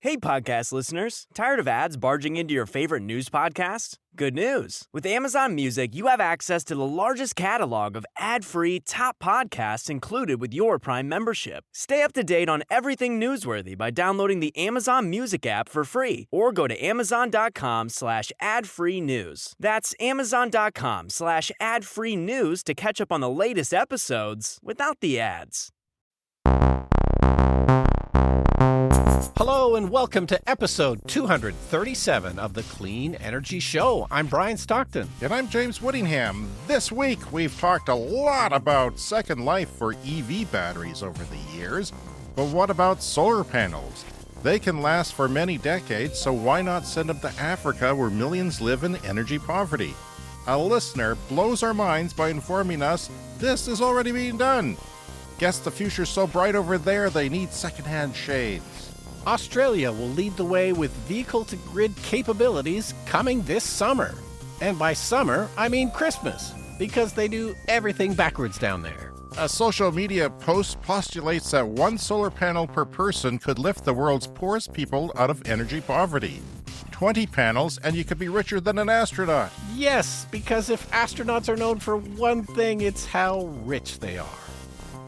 Hey, podcast listeners. Tired of ads barging into your favorite news podcast? Good news. With Amazon Music, you have access to the largest catalog of ad-free top podcasts included with your Prime membership. Stay up to date on everything newsworthy by downloading the Amazon Music app for free or go to amazon.com/ad-free news. That's amazon.com/ad-free news to catch up on the latest episodes without the ads. Hello and welcome to episode 237 of the Clean Energy Show. I'm Brian Stockton. And I'm James Whittingham. This week, we've talked a lot about Second Life for EV batteries over the years. But what about solar panels? They can last for many decades, so why not send them to Africa where millions live in energy poverty? A listener blows our minds by informing us this is already being done. Guess the future's so bright over there they need secondhand shades. Australia will lead the way with vehicle-to-grid capabilities coming this summer. And by summer, I mean Christmas, because they do everything backwards down there. A social media post postulates that one solar panel per person could lift the world's poorest people out of energy poverty. 20 panels and you could be richer than an astronaut. Yes, because if astronauts are known for one thing, it's how rich they are.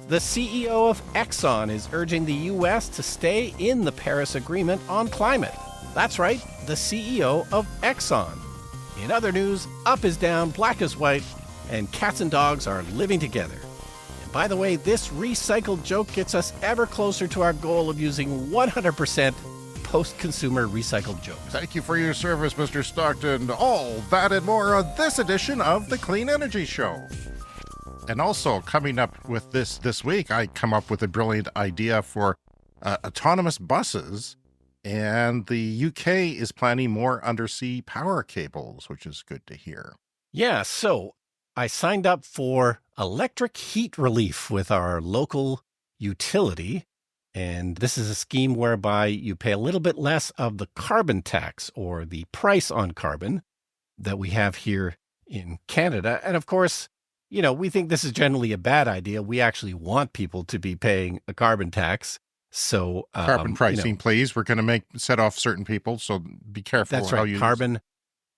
The CEO of Exxon is urging the U.S. to stay in the Paris Agreement on climate. That's right, the CEO of Exxon. In other news, up is down, black is white, and cats and dogs are living together. And by the way, this recycled joke gets us ever closer to our goal of using 100% post-consumer recycled jokes. Thank you for your service, Mr. Stockton. All that and more on this edition of the Clean Energy Show. And also, coming up with this week, I come up with a brilliant idea for autonomous buses, and the UK is planning more undersea power cables, which is good to hear. Yeah, so I signed up for electric heat relief with our local utility, and this is a scheme whereby you pay a little bit less of the carbon tax or the price on carbon that we have here in Canada. And of course, you know, we think this is generally a bad idea. We actually want people to be paying a carbon tax. So carbon pricing, please. We're going to set off certain people, so be careful. That's right, carbon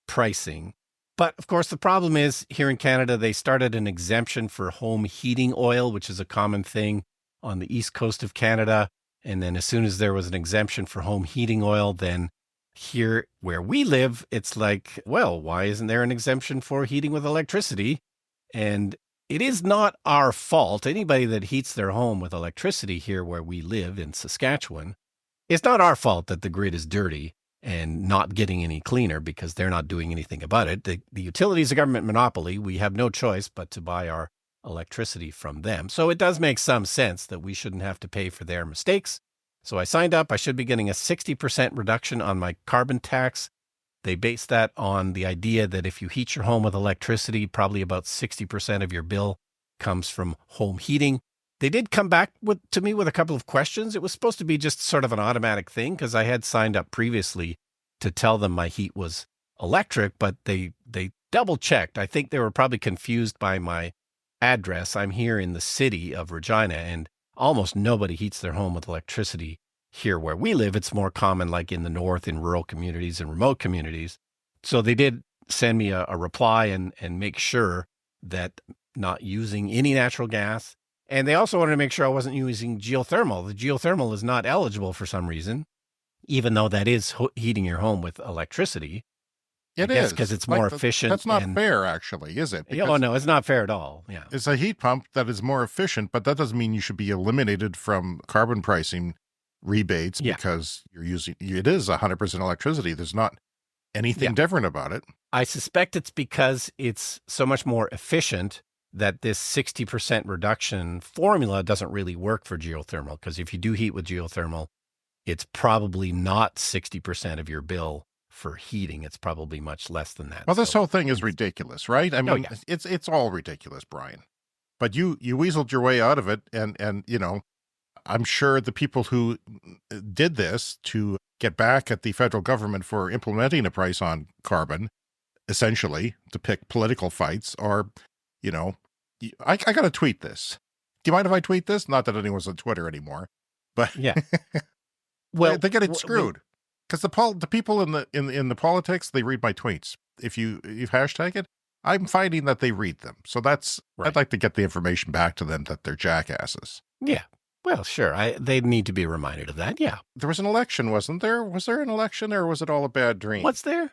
pricing. But of course, the problem is here in Canada, they started an exemption for home heating oil, which is a common thing on the east coast of Canada. And then as soon as there was an exemption for home heating oil, then here where we live, it's like, well, why isn't there an exemption for heating with electricity? And it is not our fault. Anybody that heats their home with electricity here where we live in Saskatchewan, it's not our fault that the grid is dirty and not getting any cleaner because they're not doing anything about it. The utility is a government monopoly. We have no choice but to buy our electricity from them. So it does make some sense that we shouldn't have to pay for their mistakes. So I signed up. I should be getting a 60% reduction on my carbon tax. They base that on the idea that if you heat your home with electricity, probably about 60% of your bill comes from home heating. They did come back to me with a couple of questions. It was supposed to be just sort of an automatic thing because I had signed up previously to tell them my heat was electric, but they double checked. I think they were probably confused by my address. I'm here in the city of Regina, and almost nobody heats their home with electricity. Here where we live, it's more common like in the north, in rural communities and remote communities. So they did send me a reply and make sure that not using any natural gas. And they also wanted to make sure I wasn't using geothermal. The geothermal is not eligible for some reason, even though that is heating your home with electricity. It is because it's more efficient. That's not fair, actually, is it? Oh, no, it's not fair at all. Yeah, it's a heat pump that is more efficient, but that doesn't mean you should be eliminated from carbon pricing rebates because it is 100% electricity. There's not anything different about it. I suspect it's because it's so much more efficient that this 60% reduction formula doesn't really work for geothermal. Because if you do heat with geothermal, it's probably not 60% of your bill for heating. It's probably much less than that. Well, this whole thing is ridiculous, right? I mean, it's all ridiculous, Brian. But you weaseled your way out of it, and you know, I'm sure the people who did this to get back at the federal government for implementing a price on carbon, essentially to pick political fights, are, you know, I got to tweet this. Do you mind if I tweet this? Not that anyone's on Twitter anymore, but yeah. Well, they're getting screwed. Because the people in the politics, they read my tweets. If you hashtag it, I'm finding that they read them. So that's Right. I'd like to get the information back to them that they're jackasses. Yeah. Well, sure. They need to be reminded of that. Yeah. There was an election, wasn't there? Was there an election, or was it all a bad dream? What's there?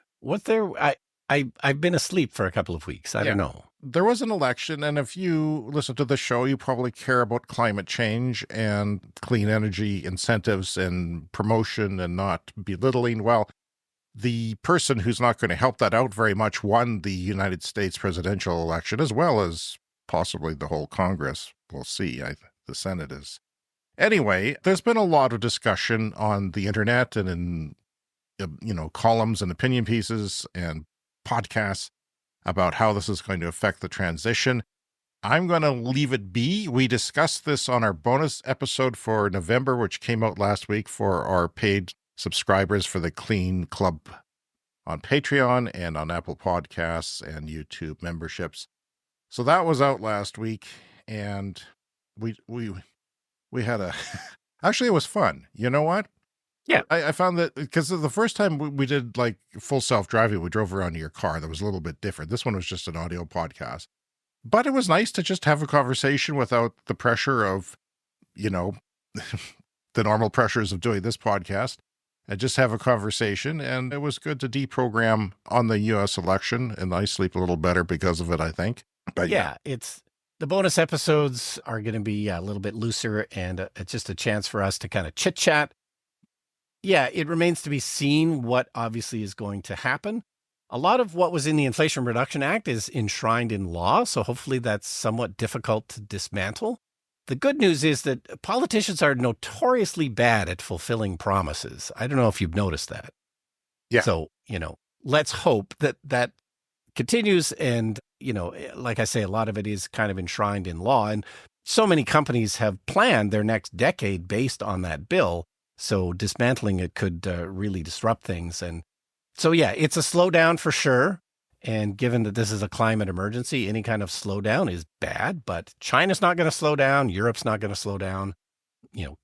I've been asleep for a couple of weeks. I don't know. There was an election, and if you listen to the show, you probably care about climate change and clean energy incentives and promotion and not belittling. Well, the person who's not going to help that out very much won the United States presidential election, as well as possibly the whole Congress. We'll see. The Senate is. Anyway, there's been a lot of discussion on the internet and in columns and opinion pieces and podcasts about how this is going to affect the transition. I'm going to leave it be. We discussed this on our bonus episode for November, which came out last week for our paid subscribers for the Clean Club on Patreon and on Apple Podcasts and YouTube memberships. So that was out last week, and we had a actually it was fun. You know what? Yeah. I found that because the first time we did like full self-driving, we drove around to your car. That was a little bit different. This one was just an audio podcast. But it was nice to just have a conversation without the pressure of, the normal pressures of doing this podcast, and just have a conversation. And it was good to deprogram on the U.S. election, and I sleep a little better because of it, I think. But yeah, the bonus episodes are going to be a little bit looser, and it's just a chance for us to kind of chit chat. Yeah, it remains to be seen what obviously is going to happen. A lot of what was in the Inflation Reduction Act is enshrined in law, so hopefully that's somewhat difficult to dismantle. The good news is that politicians are notoriously bad at fulfilling promises. I don't know if you've noticed that. Yeah. So, let's hope that continues. And, like I say, a lot of it is kind of enshrined in law. And so many companies have planned their next decade based on that bill. So dismantling it could really disrupt things. And so, yeah, it's a slowdown for sure. And given that this is a climate emergency, any kind of slowdown is bad. But China's not going to slow down. Europe's not going to slow down.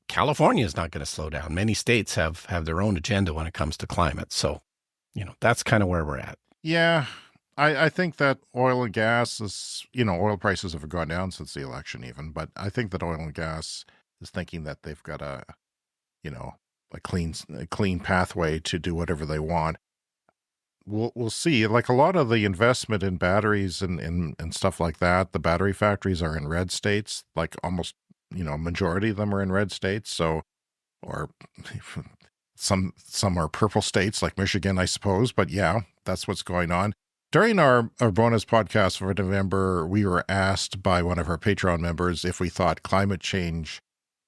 California is not going to slow down. Many states have their own agenda when it comes to climate. So, that's kind of where we're at. Yeah. I think that oil and gas is, oil prices have gone down since the election even. But I think that oil and gas is thinking that they've got a clean pathway to do whatever they want. We'll see. Like a lot of the investment in batteries and stuff like that, the battery factories are in red states, like almost, majority of them are in red states. So, or some are purple states like Michigan, I suppose. But yeah, that's what's going on. During our bonus podcast for November, we were asked by one of our Patreon members if we thought climate change,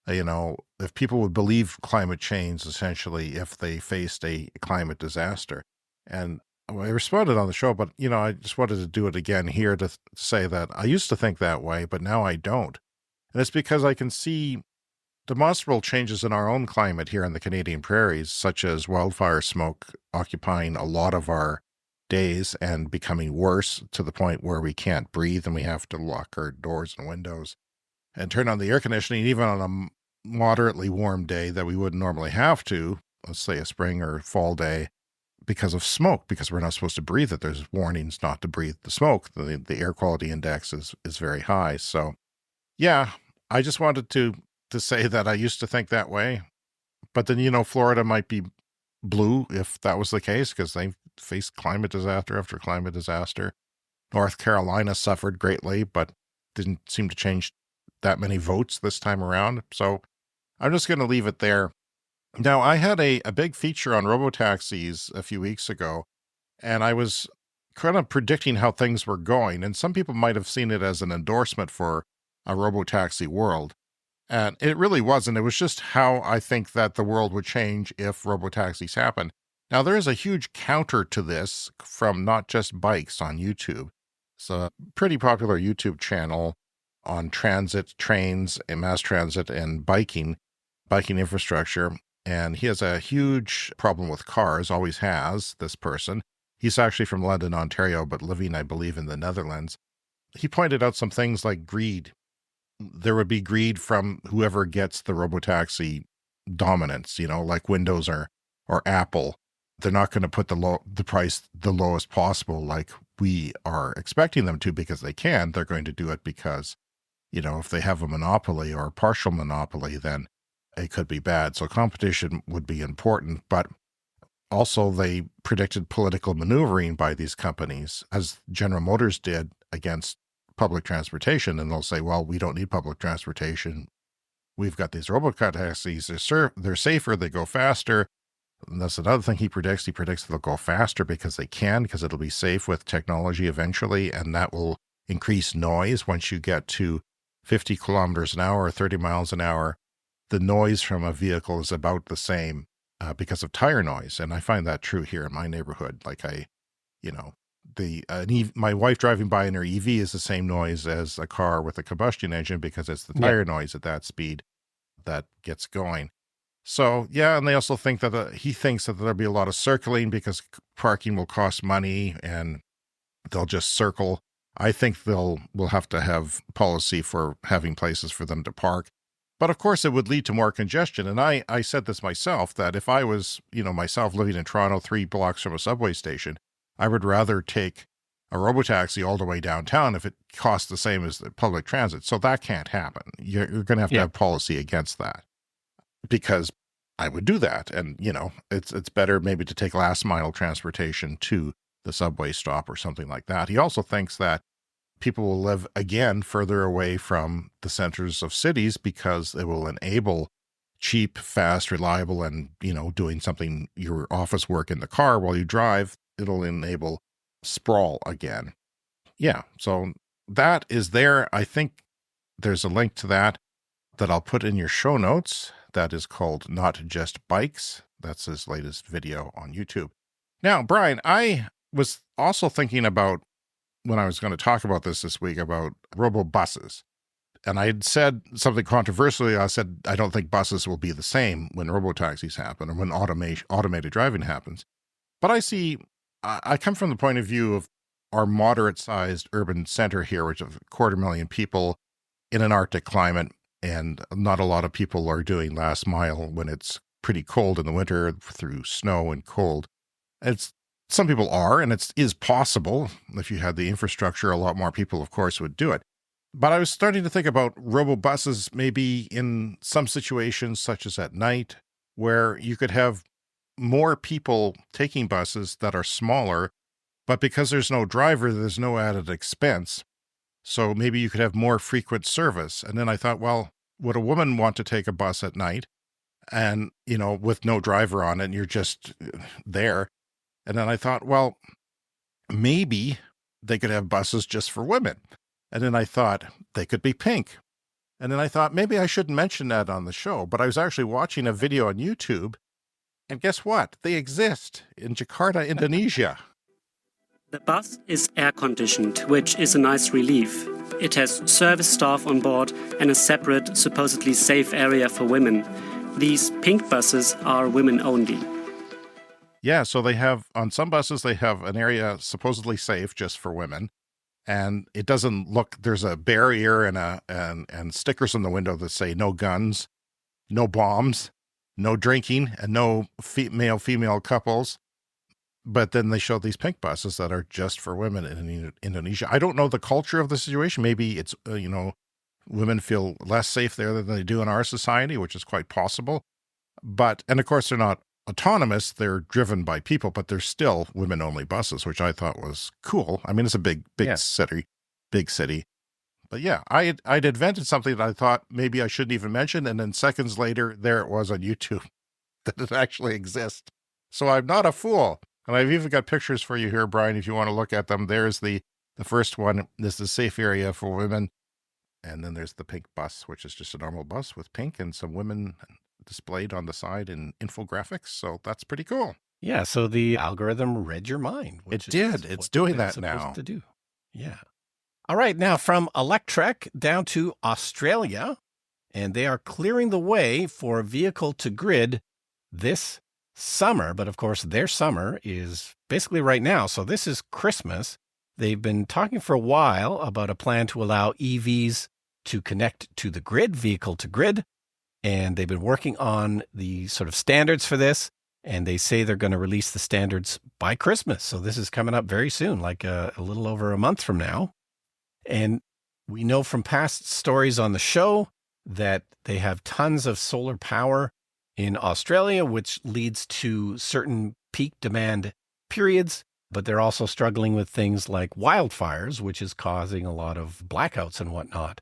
if people would believe climate change, essentially, if they faced a climate disaster. And I responded on the show, but, I just wanted to do it again here to say that I used to think that way, but now I don't. And it's because I can see demonstrable changes in our own climate here in the Canadian prairies, such as wildfire smoke occupying a lot of our days and becoming worse to the point where we can't breathe and we have to lock our doors and windows and turn on the air conditioning, even on a moderately warm day that we wouldn't normally have to, let's say a spring or fall day, because of smoke, because we're not supposed to breathe it. There's warnings not to breathe the smoke. The air quality index is very high. So, yeah, I just wanted to say that I used to think that way. But then, Florida might be blue if that was the case, because they faced climate disaster after climate disaster. North Carolina suffered greatly, but didn't seem to change that many votes this time around. So I'm just going to leave it there. Now, I had a big feature on robotaxis a few weeks ago, and I was kind of predicting how things were going. And some people might have seen it as an endorsement for a robotaxi world. And it really wasn't. It was just how I think that the world would change if robotaxis happen. Now, there is a huge counter to this from Not Just Bikes on YouTube. It's a pretty popular YouTube channel on transit, trains, and mass transit, and biking infrastructure. And he has a huge problem with cars, always has, this person. He's actually from London, Ontario, but living, I believe, in the Netherlands. He pointed out some things like greed. There would be greed from whoever gets the robotaxi dominance, like windows or or Apple, they're not going to put the price the lowest possible like we are expecting them to because they can. They're going to do it because, if they have a monopoly or a partial monopoly, then it could be bad. So competition would be important, but also they predicted political maneuvering by these companies, as General Motors did against public transportation. And they'll say, well, we don't need public transportation. We've got these robotaxis. They're safer. They go faster. And that's another thing he predicts. He predicts they'll go faster because they can, because it'll be safe with technology eventually. And that will increase noise once you get to 50 kilometers an hour or 30 miles an hour. The noise from a vehicle is about the same because of tire noise. And I find that true here in my neighborhood. Like my wife driving by in her EV is the same noise as a car with a combustion engine because it's the tire noise at that speed that gets going. So, yeah, and they also think that he thinks that there'll be a lot of circling because parking will cost money and they'll just circle. I think we'll have to have policy for having places for them to park. But of course, it would lead to more congestion. And I said this myself, that if I was, myself living in Toronto, 3 blocks from a subway station, I would rather take a robotaxi all the way downtown if it costs the same as the public transit. So that can't happen. You're going to have policy against that, because I would do that. And, it's better maybe to take last mile transportation to the subway stop or something like that. He also thinks that people will live again further away from the centers of cities because it will enable cheap, fast, reliable, and, doing your office work in the car while you drive. It'll enable sprawl again. Yeah, so that is there. I think there's a link to that I'll put in your show notes. That is called Not Just Bikes. That's his latest video on YouTube. Now, Brian, I was also thinking about, when I was going to talk about this week, about robo-buses. And I had said something controversially. I said, I don't think buses will be the same when robo-taxis happen or when automated driving happens. But I come from the point of view of our moderate-sized urban center here, which is 250,000 people in an Arctic climate, and not a lot of people are doing last mile when it's pretty cold in the winter through snow and cold. Some people are, and it is possible. If you had the infrastructure, a lot more people, of course, would do it. But I was starting to think about robo-buses maybe in some situations, such as at night, where you could have more people taking buses that are smaller, but because there's no driver, there's no added expense. So maybe you could have more frequent service. And then I thought, well, would a woman want to take a bus at night and, with no driver on it, and you're just there? And then I thought, well, maybe they could have buses just for women. And then I thought they could be pink. And then I thought maybe I shouldn't mention that on the show. But I was actually watching a video on YouTube. And guess what? They exist in Jakarta, Indonesia. The bus is air-conditioned, which is a nice relief. It has service staff on board and a separate, supposedly safe area for women. These pink buses are women only. Yeah, so on some buses, they have an area supposedly safe just for women. And it doesn't look, there's a barrier and stickers on the window that say no guns, no bombs, no drinking, and no male-female couples. But then they show these pink buses that are just for women in Indonesia. I don't know the culture of the situation. Maybe it's, women feel less safe there than they do in our society, which is quite possible. And of course, they're not autonomous. They're driven by people, but they're still women-only buses, which I thought was cool. I mean, it's a big city. But yeah, I'd invented something that I thought maybe I shouldn't even mention. And then seconds later, there it was on YouTube that it actually exists. So I'm not a fool. And I've even got pictures for you here, Brian, if you want to look at them. There's the first one. This is a safe area for women. And then there's the pink bus, which is just a normal bus with pink and some women displayed on the side in infographics. So that's pretty cool. Yeah, so the algorithm read your mind. It did. It's doing that now. To do. Yeah. All right, now from Electrek down to Australia, and they are clearing the way for vehicle-to-grid this summer. But of course, their summer is basically right now. So this is Christmas. They've been talking for a while about a plan to allow EVs to connect to the grid, vehicle to grid. And they've been working on the sort of standards for this. And they say they're going to release the standards by Christmas. So this is coming up very soon, like a little over a month from now. And we know from past stories on the show that they have tons of solar power in Australia, which leads to certain peak demand periods. But they're also struggling with things like wildfires, which is causing a lot of blackouts and whatnot.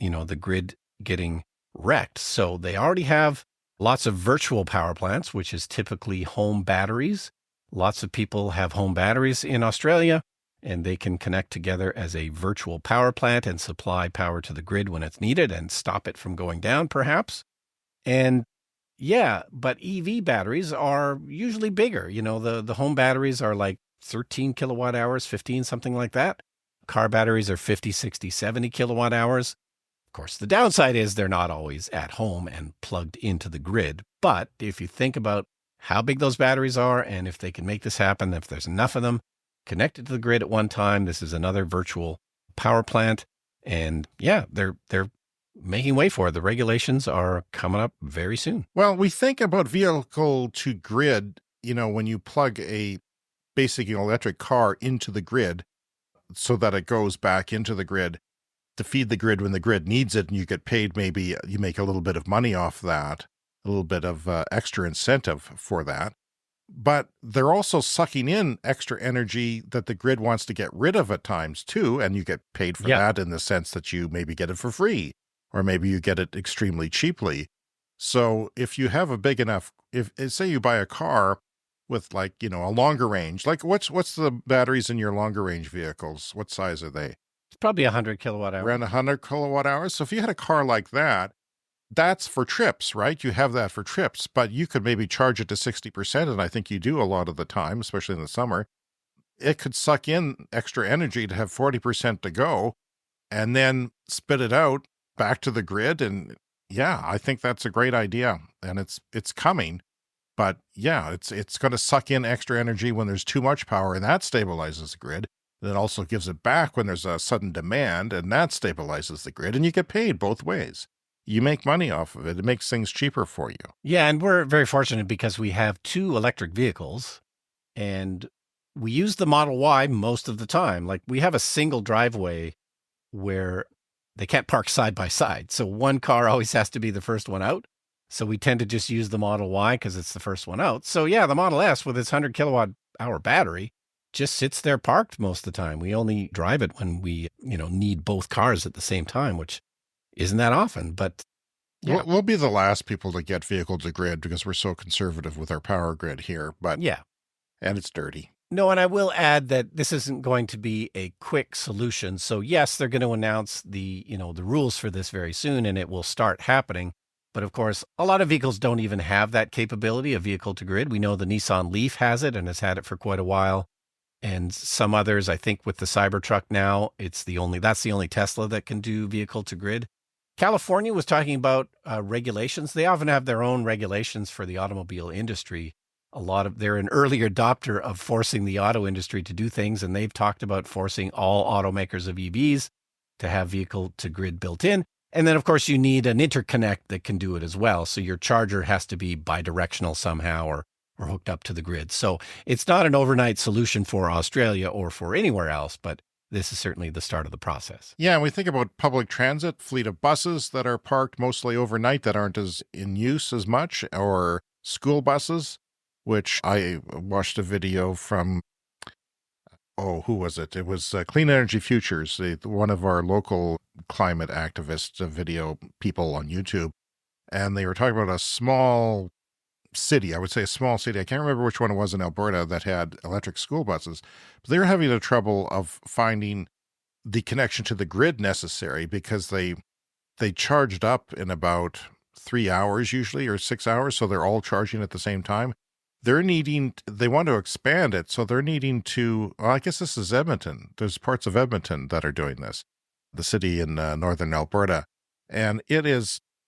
The grid getting wrecked. So they already have lots of virtual power plants, which is typically home batteries. Lots of people have home batteries in Australia, and they can connect together as a virtual power plant and supply power to the grid when it's needed and stop it from going down, perhaps. And yeah, but EV batteries are usually bigger. The home batteries are like 13 kilowatt hours, 15, something like that. Car batteries are 50, 60, 70 kilowatt hours. Of course, the downside is they're not always at home and plugged into the grid. But if you think about how big those batteries are and if they can make this happen, if there's enough of them connected to the grid at one time, this is another virtual power plant. And yeah, they're making way for it. The regulations are coming up very soon. Well, we think about vehicle to grid, when you plug a basic electric car into the grid so that it goes back into the grid to feed the grid when the grid needs it, and you get paid, maybe you make a little bit of money off that, a little bit of extra incentive for that. But they're also sucking in extra energy that the grid wants to get rid of at times too, and you get paid for that in the sense that you maybe get it for free, or maybe you get it extremely cheaply. So if you have a big enough, if say you buy a car with a longer range, like what's the batteries in your longer range vehicles? What size are they? It's probably 100 kilowatt hours. Around 100 kilowatt hours. So if you had a car like that, that's for trips, right? You have that for trips, but you could maybe charge it to 60%, and I think you do a lot of the time, especially in the summer. It could suck in extra energy to have 40% to go and then spit it out back to the grid. And yeah, I think that's a great idea, and it's coming. But yeah, it's going to suck in extra energy when there's too much power, and that stabilizes the grid. Then also gives it back when there's a sudden demand, and that stabilizes the grid, and you get paid both ways. You make money off of it. It makes things cheaper for you. Yeah, and we're very fortunate because we have 2 electric vehicles, and we use the Model Y most of the time. Like, we have a single driveway where they can't park side by side. So one car always has to be the first one out. So we tend to just use the Model Y because it's the first one out. So yeah, the Model S with its 100 kilowatt hour battery just sits there parked most of the time. We only drive it when we, need both cars at the same time, which isn't that often. But yeah. We'll be the last people to get vehicle to grid because we're so conservative with our power grid here. But yeah, and it's dirty. No, and I will add that this isn't going to be a quick solution. So yes, they're going to announce the rules for this very soon, and it will start happening. But of course, a lot of vehicles don't even have that capability of vehicle to grid. We know the Nissan Leaf has it and has had it for quite a while. And some others, I think with the Cybertruck now, that's the only Tesla that can do vehicle to grid. California was talking about regulations. They often have their own regulations for the automobile industry. They're an early adopter of forcing the auto industry to do things, and they've talked about forcing all automakers of EVs to have vehicle to grid built in. And then, of course, you need an interconnect that can do it as well. So your charger has to be bidirectional somehow or hooked up to the grid. So it's not an overnight solution for Australia or for anywhere else, but this is certainly the start of the process. Yeah, and we think about public transit, fleet of buses that are parked mostly overnight that aren't as in use as much, or school buses, which I watched a video from, who was it? It was Clean Energy Futures, one of our local climate activist video people on YouTube. And they were talking about a small city, I would say a small city. I can't remember which one it was in Alberta that had electric school buses. But they were having the trouble of finding the connection to the grid necessary because they charged up in about 3 hours usually, or 6 hours. So they're all charging at the same time. They want to expand it. So they're needing to, I guess this is Edmonton. There's parts of Edmonton that are doing this, the city in northern Alberta. And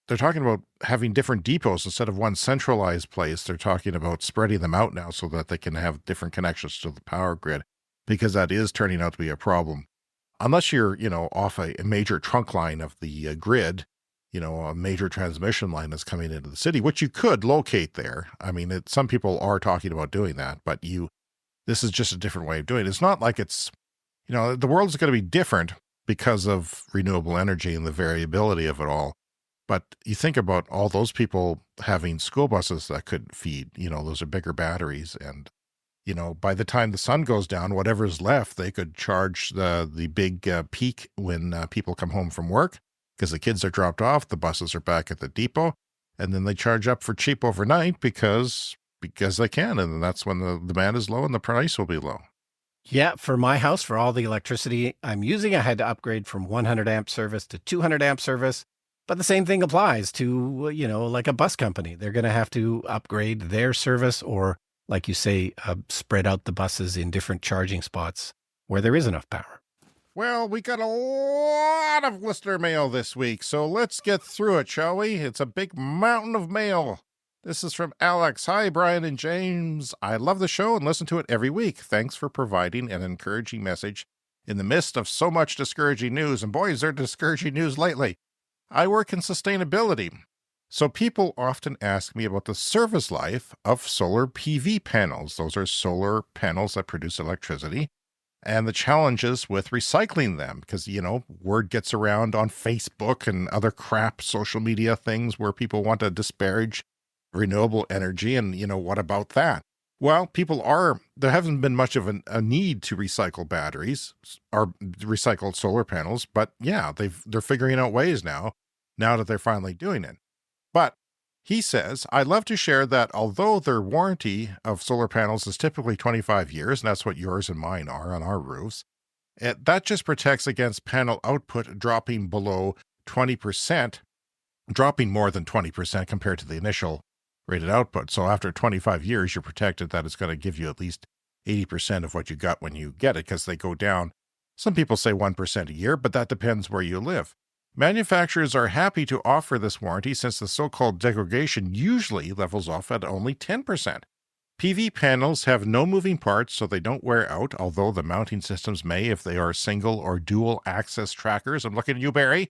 they're talking about having different depots instead of one centralized place. They're talking about spreading them out now so that they can have different connections to the power grid, because that is turning out to be a problem. Unless you're, off a major trunk line of the grid, a major transmission line that's coming into the city, which you could locate there. I mean, some people are talking about doing that, but this is just a different way of doing it. It's not like it's, the world is going to be different because of renewable energy and the variability of it all. But you think about all those people having school buses that could feed, those are bigger batteries. And, by the time the sun goes down, whatever's left, they could charge the big peak when people come home from work, because the kids are dropped off, the buses are back at the depot, and then they charge up for cheap overnight because they can. And that's when the demand is low and the price will be low. Yeah, for my house, for all the electricity I'm using, I had to upgrade from 100 amp service to 200 amp service. But the same thing applies to, like a bus company. They're going to have to upgrade their service or, like you say, spread out the buses in different charging spots where there is enough power. Well, we got a lot of listener mail this week, so let's get through it, shall we? It's a big mountain of mail. This is from Alex. Hi, Brian and James. I love the show and listen to it every week. Thanks for providing an encouraging message in the midst of so much discouraging news. And boy, is there discouraging news lately. I work in sustainability, so people often ask me about the service life of solar PV panels. Those are solar panels that produce electricity, and the challenges with recycling them, because, word gets around on Facebook and other crap social media things where people want to disparage renewable energy, and, what about that? Well, there hasn't been much of a need to recycle batteries or recycle solar panels, but yeah, they're figuring out ways now that they're finally doing it. But he says, I love to share that although their warranty of solar panels is typically 25 years, and that's what yours and mine are on our roofs, that just protects against panel output dropping below 20%, dropping more than 20% compared to the initial rated output. So after 25 years, you're protected that it's going to give you at least 80% of what you got when you get it, because they go down. Some people say 1% a year, but that depends where you live. Manufacturers are happy to offer this warranty since the so-called degradation usually levels off at only 10%. PV panels have no moving parts, so they don't wear out, although the mounting systems may if they are single or dual axis trackers. I'm looking at you, Barry.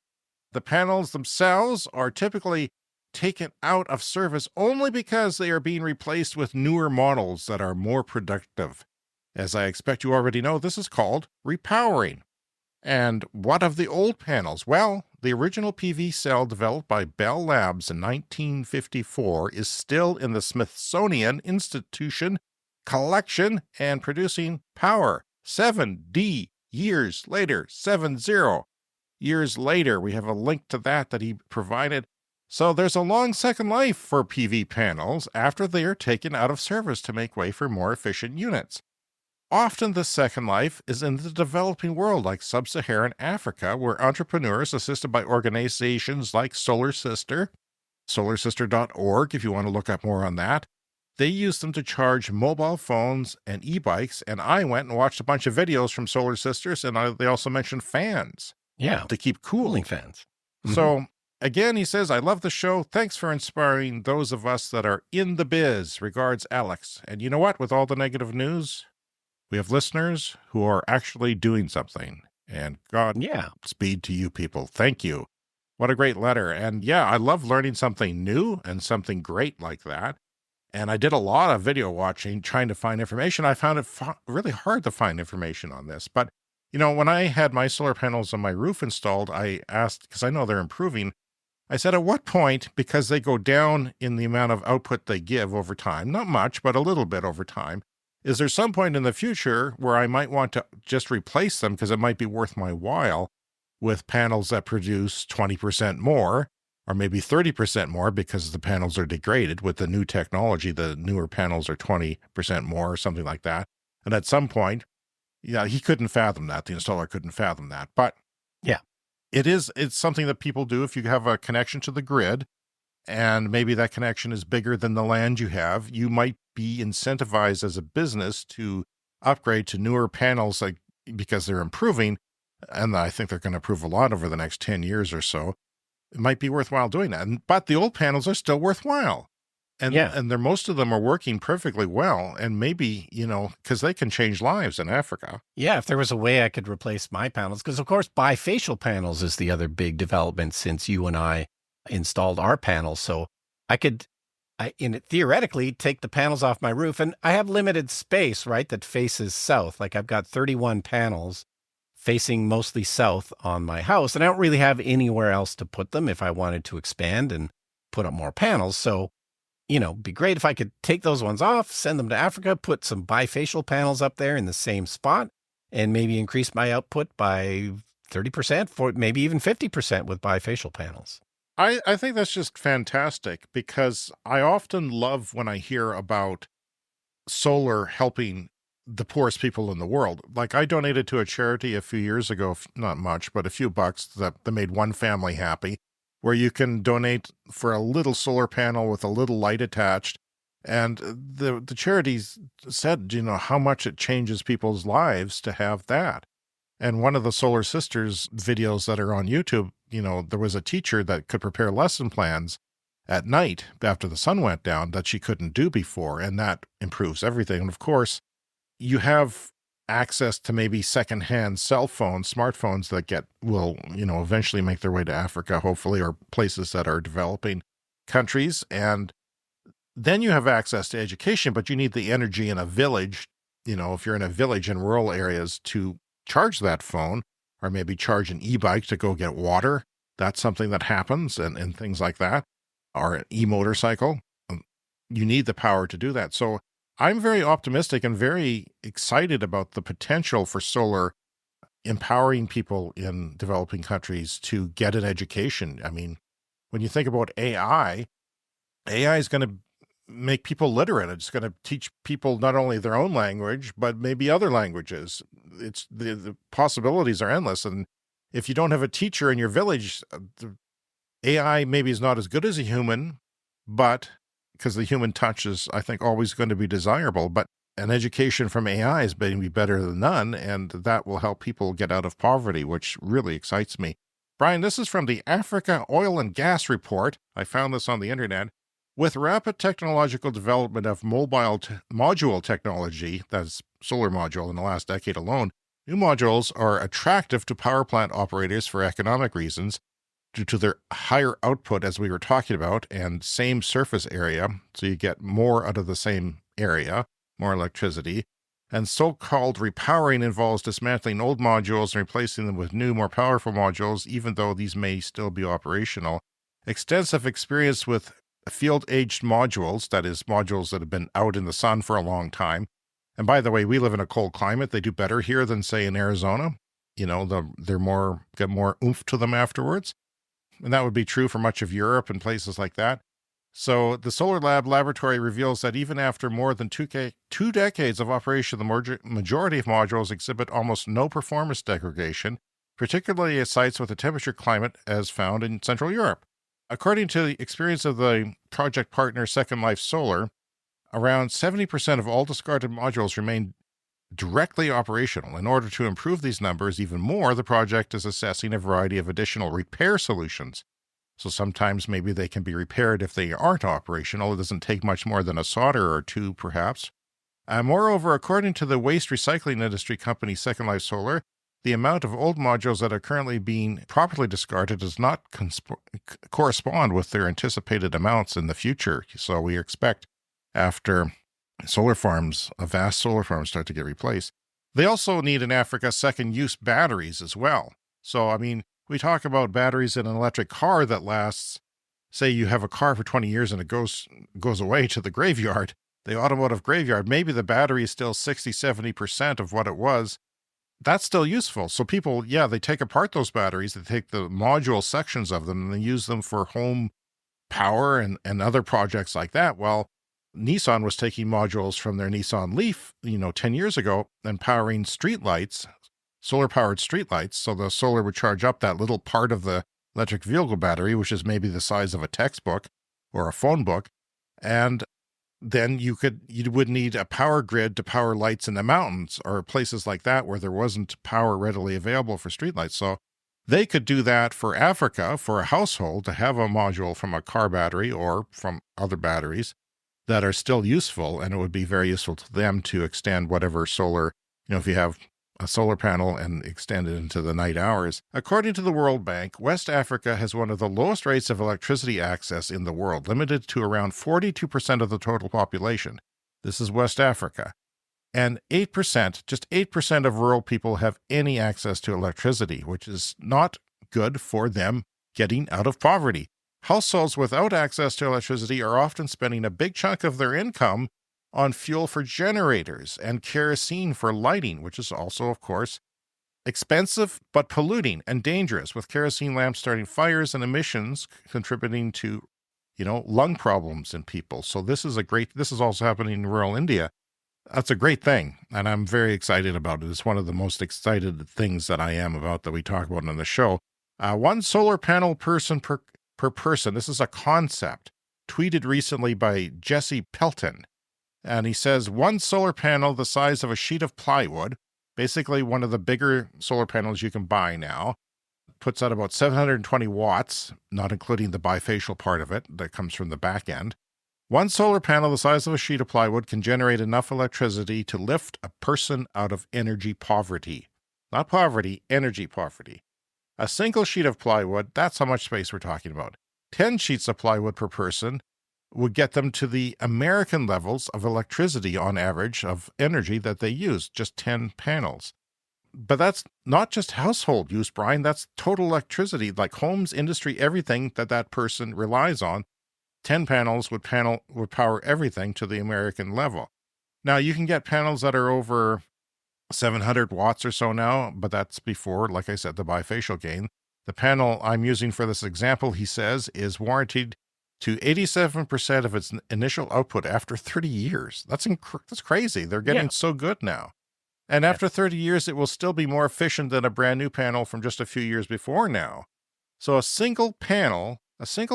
The panels themselves are typically taken out of service only because they are being replaced with newer models that are more productive. As I expect you already know, this is called repowering. And what of the old panels? Well, the original PV cell developed by Bell Labs in 1954 is still in the Smithsonian Institution collection and producing power. 70 years later, 70 years later. We have a link to that he provided. So there's a long second life for PV panels after they are taken out of service to make way for more efficient units. Often the second life is in the developing world, like sub-Saharan Africa, where entrepreneurs assisted by organizations like Solar Sister, solarsister.org, if you want to look up more on that, they use them to charge mobile phones and e-bikes. And I went and watched a bunch of videos from Solar Sisters, and they also mentioned fans. Yeah. To keep cooling fans. So again, he says, I love the show. Thanks for inspiring those of us that are in the biz. Regards, Alex. And you know what? With all the negative news, we have listeners who are actually doing something. And God, speed to you people. Thank you. What a great letter. And yeah, I love learning something new and something great like that. And I did a lot of video watching, trying to find information. I found it really hard to find information on this. But, when I had my solar panels on my roof installed, I asked, because I know they're improving, I said, at what point, because they go down in the amount of output they give over time, not much, but a little bit over time, is there some point in the future where I might want to just replace them because it might be worth my while with panels that produce 20% more or maybe 30% more because the panels are degraded with the new technology. The newer panels are 20% more or something like that. And at some point, he couldn't fathom that. The installer couldn't fathom that. But it's something that people do if you have a connection to the grid and maybe that connection is bigger than the land you have. You might be incentivized as a business to upgrade to newer panels because they're improving. And I think they're going to improve a lot over the next 10 years or so. It might be worthwhile doing that. But the old panels are still worthwhile. And most of them are working perfectly well. And maybe, because they can change lives in Africa. Yeah, if there was a way I could replace my panels, because of course bifacial panels is the other big development since you and I installed our panels. So I could, theoretically, take the panels off my roof. And I have limited space, right, that faces south. Like I've got 31 panels facing mostly south on my house. And I don't really have anywhere else to put them if I wanted to expand and put up more panels. So, it'd be great if I could take those ones off, send them to Africa, put some bifacial panels up there in the same spot, and maybe increase my output by 30%, maybe even 50% with bifacial panels. I think that's just fantastic, because I often love when I hear about solar helping the poorest people in the world. Like I donated to a charity a few years ago, not much, but a few bucks that made one family happy, where you can donate for a little solar panel with a little light attached. And the charities said, how much it changes people's lives to have that. And one of the Solar Sisters videos that are on YouTube, there was a teacher that could prepare lesson plans at night after the sun went down that she couldn't do before. And that improves everything. And of course, you have access to maybe secondhand cell phones, smartphones that will eventually make their way to Africa, hopefully, or places that are developing countries. And then you have access to education, but you need the energy in a village, if you're in a village in rural areas, to charge that phone, or maybe charge an e-bike to go get water. That's something that happens, and things like that, or an e-motorcycle. You need the power to do that. So I'm very optimistic and very excited about the potential for solar empowering people in developing countries to get an education. I mean, when you think about AI is going to make people literate. It's going to teach people not only their own language, but maybe other languages. It's the possibilities are endless. And if you don't have a teacher in your village, the AI maybe is not as good as a human, but because the human touch is, I think, always going to be desirable. But an education from AI is going to be better than none, and that will help people get out of poverty, which really excites me. Brian, this is from the Africa Oil and Gas Report. I found this on the internet. With rapid technological development of mobile module technology, that's solar module, in the last decade alone, new modules are attractive to power plant operators for economic reasons due to their higher output, as we were talking about, and same surface area, so you get more out of the same area, more electricity. And so-called repowering involves dismantling old modules and replacing them with new, more powerful modules, even though these may still be operational. Extensive experience with field-aged modules, that is, modules that have been out in the sun for a long time. And by the way, we live in a cold climate. They do better here than, say, in Arizona. They're get more oomph to them afterwards. And that would be true for much of Europe and places like that. So the Solar Lab laboratory reveals that even after more than two decades of operation, the majority of modules exhibit almost no performance degradation, particularly at sites with a temperature climate as found in Central Europe. According to the experience of the project partner Second Life Solar, around 70% of all discarded modules remain directly operational. In order to improve these numbers even more, the project is assessing a variety of additional repair solutions. So sometimes maybe they can be repaired if they aren't operational. It doesn't take much more than a solder or two, perhaps. Moreover, according to the waste recycling industry company Second Life Solar, the amount of old modules that are currently being properly discarded does not correspond with their anticipated amounts in the future. So we expect after solar farms, vast solar farms start to get replaced. They also need in Africa second-use batteries as well. So, I mean, we talk about batteries in an electric car that lasts, say you have a car for 20 years and it goes away to the graveyard, the automotive graveyard. Maybe the battery is still 60, 70% of what it was. That's still useful. So people, they take apart those batteries, they take the module sections of them, and they use them for home power and other projects like that. Well, Nissan was taking modules from their Nissan Leaf, 10 years ago and powering streetlights, solar-powered streetlights. So the solar would charge up that little part of the electric vehicle battery, which is maybe the size of a textbook or a phone book. And then you would need a power grid to power lights in the mountains or places like that where there wasn't power readily available for streetlights. So they could do that for Africa, for a household, to have a module from a car battery or from other batteries that are still useful, and it would be very useful to them to extend whatever solar, if you have a solar panel and extend it into the night hours. According to the World Bank, West Africa has one of the lowest rates of electricity access in the world, limited to around 42% of the total population. This is West Africa. And 8%, just 8% of rural people have any access to electricity, which is not good for them getting out of poverty. Households without access to electricity are often spending a big chunk of their income on fuel for generators and kerosene for lighting, which is also, of course, expensive but polluting and dangerous, with kerosene lamps starting fires and emissions contributing to, lung problems in people. So this is also happening in rural India. That's a great thing, and I'm very excited about it. It's one of the most excited things that I am about that we talk about on the show. One solar panel person per person. This is a concept tweeted recently by Jesse Pelton. And he says, one solar panel the size of a sheet of plywood, basically one of the bigger solar panels you can buy now, puts out about 720 watts, not including the bifacial part of it that comes from the back end. One solar panel the size of a sheet of plywood can generate enough electricity to lift a person out of energy poverty. Not poverty, energy poverty. A single sheet of plywood, that's how much space we're talking about. 10 sheets of plywood per person would get them to the American levels of electricity on average of energy that they use, just 10 panels. But that's not just household use, Brian. That's total electricity, like homes, industry, everything that person relies on. 10 panels would power everything to the American level. Now, you can get panels that are over 700 watts or so now, but that's before, like I said, the bifacial gain. The panel I'm using for this example, he says, is warranted to 87% of its initial output after 30 years. That's crazy. They're getting so good now. And after 30 years, it will still be more efficient than a brand new panel from just a few years before now. So a single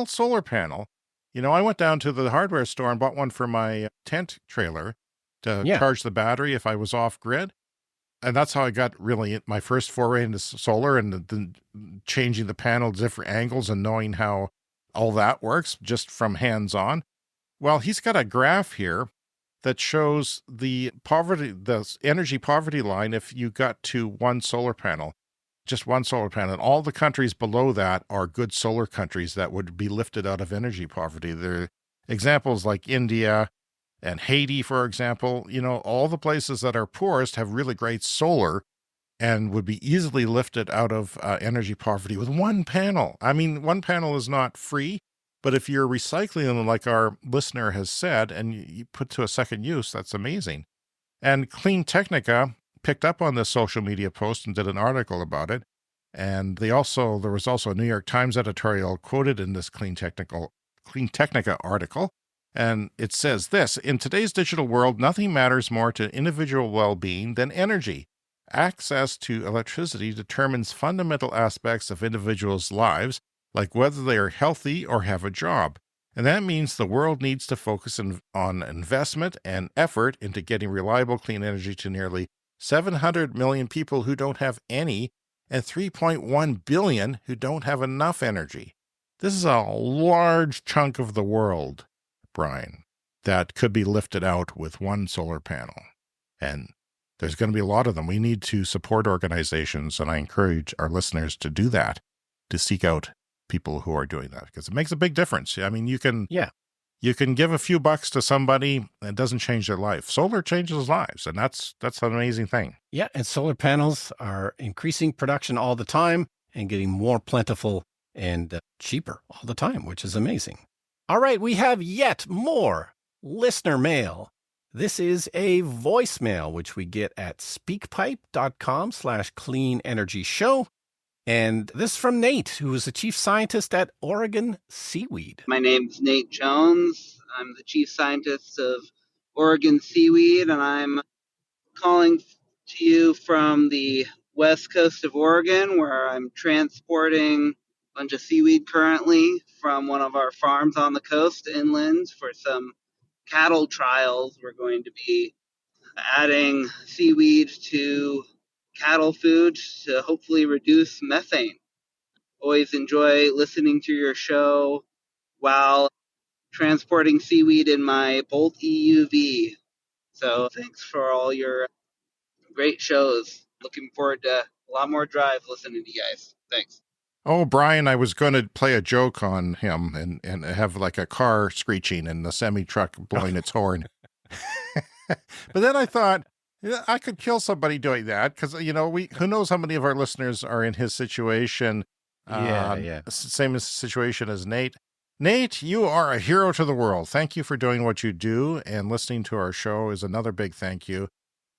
solar panel, I went down to the hardware store and bought one for my tent trailer to charge the battery if I was off grid. And that's how I got really my first foray into solar, and the changing the panel, different angles, and knowing how all that works just from hands-on. Well, he's got a graph here that shows the energy poverty line if you got to one solar panel, just one solar panel. And all the countries below that are good solar countries that would be lifted out of energy poverty. There are examples like India and Haiti, for example. All the places that are poorest have really great solar and would be easily lifted out of energy poverty with one panel. I mean, one panel is not free, but if you're recycling them, like our listener has said, and you put to a second use, that's amazing. And Clean Technica picked up on this social media post and did an article about it. And there was also a New York Times editorial quoted in this Clean Technica article. And it says this: in today's digital world, nothing matters more to individual well-being than energy. Access to electricity determines fundamental aspects of individuals' lives, like whether they are healthy or have a job. And that means the world needs to focus on investment and effort into getting reliable, clean energy to nearly 700 million people who don't have any, and 3.1 billion who don't have enough energy. This is a large chunk of the world, Brian, that could be lifted out with one solar panel. And there's going to be a lot of them. We need to support organizations, and I encourage our listeners to do that, to seek out people who are doing that, because it makes a big difference. I mean, you can give a few bucks to somebody, and it doesn't change their life. Solar changes lives, and that's an amazing thing. Yeah, and solar panels are increasing production all the time and getting more plentiful and cheaper all the time, which is amazing. All right, we have yet more listener mail. This is a voicemail, which we get at speakpipe.com/cleanenergyshow. And this is from Nate, who is the chief scientist at Oregon Seaweed. My name's Nate Jones. I'm the chief scientist of Oregon Seaweed, and I'm calling to you from the west coast of Oregon, where I'm transporting a bunch of seaweed currently from one of our farms on the coast inland for some cattle trials. We're going to be adding seaweed to cattle food to hopefully reduce methane. Always enjoy listening to your show while transporting seaweed in my Bolt EUV. So thanks for all your great shows. looking forward to a lot more drive listening to you guys. Thanks. Oh, Brian, I was going to play a joke on him and have like a car screeching and the semi-truck blowing its horn. But then I thought, yeah, I could kill somebody doing that because, who knows how many of our listeners are in his situation. Yeah. Same situation as Nate. Nate, you are a hero to the world. Thank you for doing what you do, and listening to our show is another big thank you.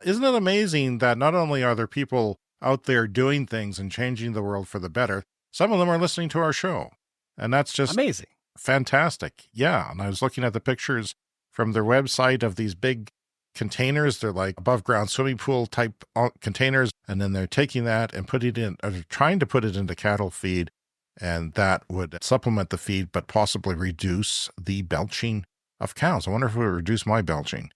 Isn't it amazing that not only are there people out there doing things and changing the world for the better, some of them are listening to our show, and that's just amazing. Fantastic. Yeah, and I was looking at the pictures from their website of these big containers. They're like above ground swimming pool type containers, and then they're taking that and putting it in, or trying to put it into cattle feed, and that would supplement the feed, but possibly reduce the belching of cows. I wonder if it would reduce my belching.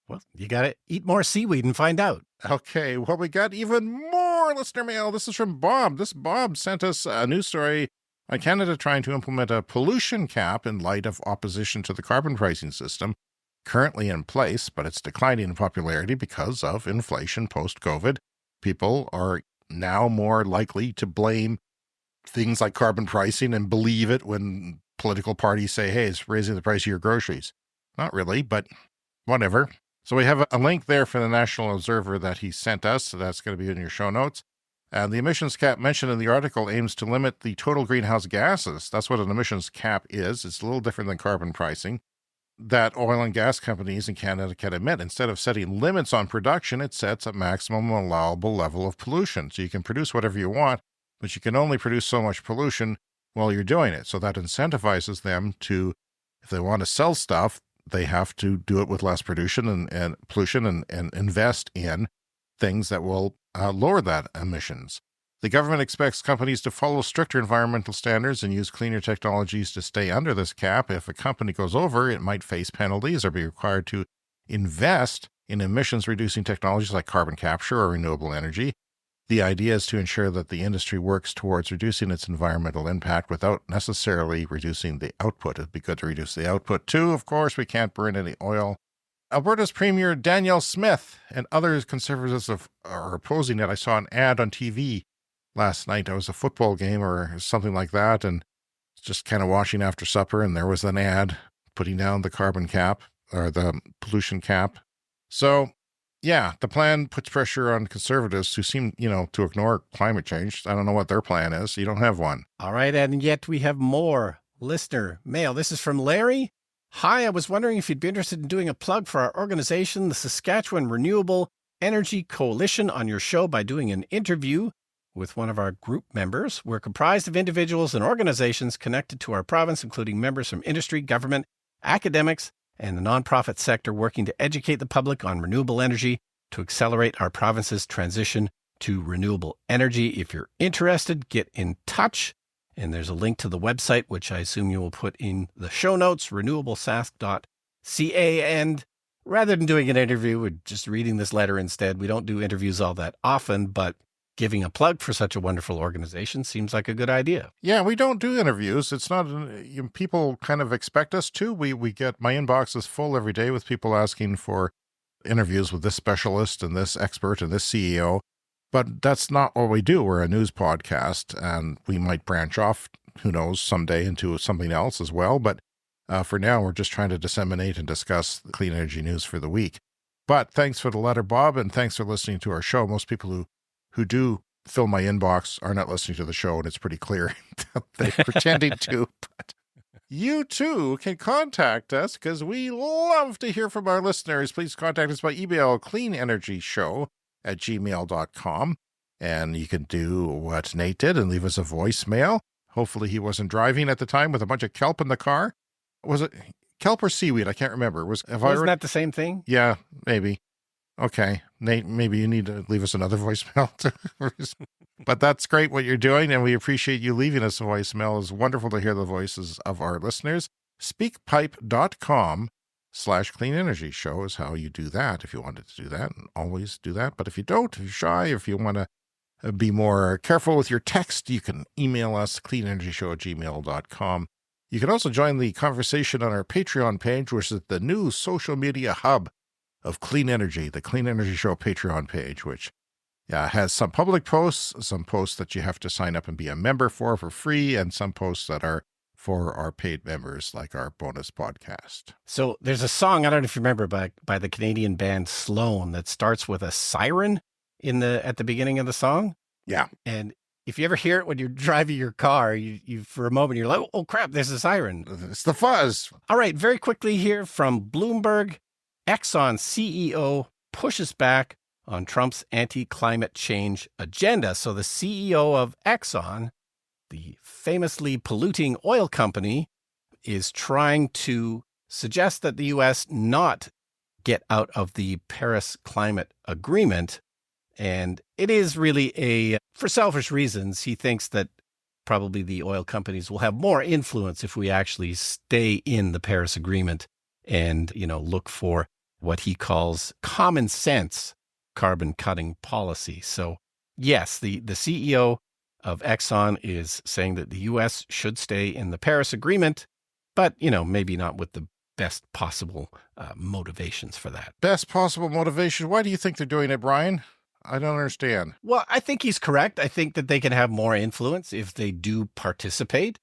Well, you got to eat more seaweed and find out. Okay, well, we got even more listener mail. This is from Bob. Bob sent us a news story on Canada trying to implement a pollution cap in light of opposition to the carbon pricing system currently in place, but it's declining in popularity because of inflation post-COVID. People are now more likely to blame things like carbon pricing and believe it when political parties say, hey, it's raising the price of your groceries. Not really, but whatever. So we have a link there for the National Observer that he sent us. So that's going to be in your show notes. And the emissions cap mentioned in the article aims to limit the total greenhouse gases. That's what an emissions cap is. It's a little different than carbon pricing that oil and gas companies in Canada can emit. Instead of setting limits on production, it sets a maximum allowable level of pollution. So you can produce whatever you want, but you can only produce so much pollution while you're doing it. So that incentivizes them to, if they want to sell stuff, they have to do it with less pollution and pollution and invest in things that will lower that emissions. The government expects companies to follow stricter environmental standards and use cleaner technologies to stay under this cap. If a company goes over, it might face penalties or be required to invest in emissions-reducing technologies like carbon capture or renewable energy. The idea is to ensure that the industry works towards reducing its environmental impact without necessarily reducing the output. It'd be good to reduce the output too. Of course, we can't burn any oil. Alberta's Premier Danielle Smith and other conservatives are opposing it. I saw an ad on TV last night. It was a football game or something like that, and just kind of watching after supper, and there was an ad putting down the carbon cap or the pollution cap. So, yeah, the plan puts pressure on conservatives who seem, to ignore climate change. I don't know what their plan is. You don't have one. All right, and yet we have more listener mail. This is from Larry. Hi, I was wondering if you'd be interested in doing a plug for our organization, the Saskatchewan Renewable Energy Coalition, on your show by doing an interview with one of our group members. We're comprised of individuals and organizations connected to our province, including members from industry, government, academics, and the nonprofit sector, working to educate the public on renewable energy to accelerate our province's transition to renewable energy. If you're interested, get in touch. And there's a link to the website, which I assume you will put in the show notes, renewablesask.ca. And rather than doing an interview, we're just reading this letter instead. We don't do interviews all that often, but giving a plug for such a wonderful organization seems like a good idea. Yeah, we don't do interviews. It's not, people kind of expect us to. We get, my inbox is full every day with people asking for interviews with this specialist and this expert and this CEO. But that's not what we do. We're a news podcast, and we might branch off, who knows, someday into something else as well. But for now, we're just trying to disseminate and discuss the clean energy news for the week. But thanks for the letter, Bob, and thanks for listening to our show. Most people who do fill my inbox are not listening to the show, and it's pretty clear that they're pretending to. But you too can contact us because we love to hear from our listeners. Please contact us by email, cleanenergyshow@gmail.com. And you can do what Nate did and leave us a voicemail. Hopefully he wasn't driving at the time with a bunch of kelp in the car. Was it kelp or seaweed? I can't remember. Wasn't that the same thing? Yeah, maybe. Okay, Nate, maybe you need to leave us another voicemail. But that's great what you're doing, and we appreciate you leaving us a voicemail. It's wonderful to hear the voices of our listeners. Speakpipe.com/Clean Energy Show is how you do that if you wanted to do that, and always do that. But if you don't, if you're shy, if you want to be more careful with your text, you can email us, cleanenergyshow@gmail.com. You can also join the conversation on our Patreon page, which is the new social media hub of clean energy, the Clean Energy Show Patreon page, which Yeah, it has some public posts, some posts that you have to sign up and be a member for free, and some posts that are for our paid members, like our bonus podcast. So there's a song, I don't know if you remember, by the Canadian band Sloan that starts with a siren at the beginning of the song. Yeah. And if you ever hear it when you're driving your car, you for a moment, you're like, oh crap, there's a siren. It's the fuzz. All right, very quickly here from Bloomberg, Exxon CEO pushes back on Trump's anti-climate change agenda. So the CEO of Exxon, the famously polluting oil company, is trying to suggest that the U.S. not get out of the Paris Climate Agreement. And it is really for selfish reasons. He thinks that probably the oil companies will have more influence if we actually stay in the Paris Agreement and, look for what he calls common sense carbon cutting policy. So yes, the CEO of Exxon is saying that the U.S. should stay in the Paris Agreement, but, maybe not with the best possible motivations for that. Best possible motivation. Why do you think they're doing it, Brian? I don't understand. Well, I think he's correct. I think that they can have more influence if they do participate.